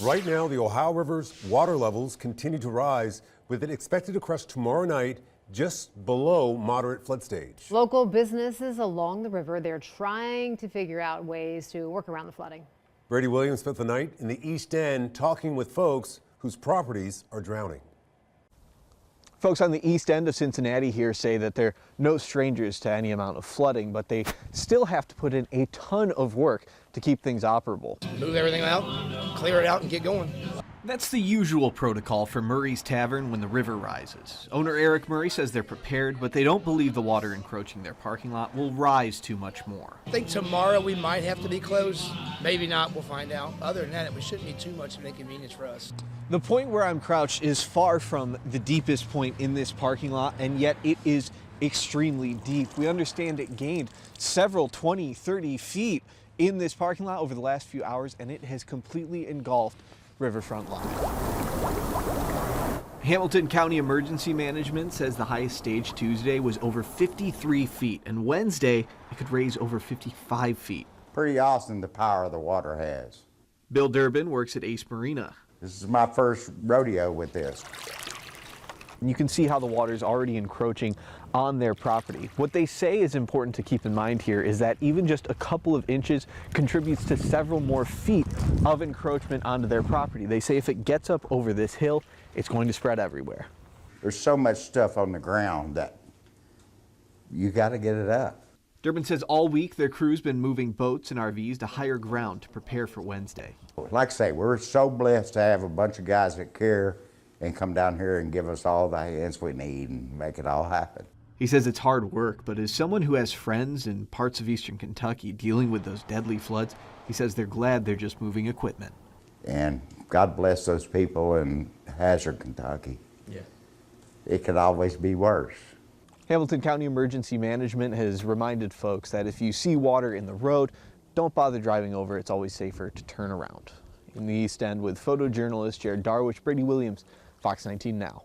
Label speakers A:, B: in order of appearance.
A: Right now, the Ohio River's water levels continue to rise, with it expected to crest tomorrow night just below moderate flood stage.
B: Local businesses along the river, they're trying to figure out ways to work around the flooding.
A: Brady Williams spent the night in the East End talking with folks whose properties are drowning.
C: Folks on the east end of Cincinnati here say that they're no strangers to any amount of flooding, but they still have to put in a ton of work to keep things operable.
D: Move everything out, clear it out, and get going.
E: That's the usual protocol for Murray's Tavern when the river rises. Owner Eric Murray says they're prepared, but they don't believe the water encroaching their parking lot will rise too much more.
D: I think tomorrow we might have to be closed. Maybe not, we'll find out. Other than that, it shouldn't be too much of an inconvenience for us.
C: The point where I'm crouched is far from the deepest point in this parking lot, and yet it is extremely deep. We understand it gained several 20, 30 feet in this parking lot over the last few hours, and it has completely engulfed riverfront line.
E: Hamilton County Emergency Management says the highest stage Tuesday was over 53 feet, and Wednesday it could raise over 55 feet.
F: Pretty awesome the power the water has.
E: Bill Durbin works at Ace Marina.
F: This is my first rodeo with this.
C: And you can see how the water is already encroaching on their property. What they say is important to keep in mind here is that even just a couple of inches contributes to several more feet of encroachment onto their property. They say if it gets up over this hill, it's going to spread everywhere.
F: There's so much stuff on the ground that you got to get it up.
E: Durbin says all week their crew's been moving boats and RVs to higher ground to prepare for Wednesday.
F: Like I say, we're so blessed to have a bunch of guys that care and come down here and give us all the hands we need and make it all happen.
E: He says it's hard work, but as someone who has friends in parts of eastern Kentucky dealing with those deadly floods, he says they're glad they're just moving equipment.
F: And God bless those people in Hazard, Kentucky.
D: Yeah.
F: It could always be worse.
C: Hamilton County Emergency Management has reminded folks that if you see water in the road, don't bother driving over. It's always safer to turn around. In the East End with photojournalist Jared Darwish, Brady Williams, Fox 19 Now.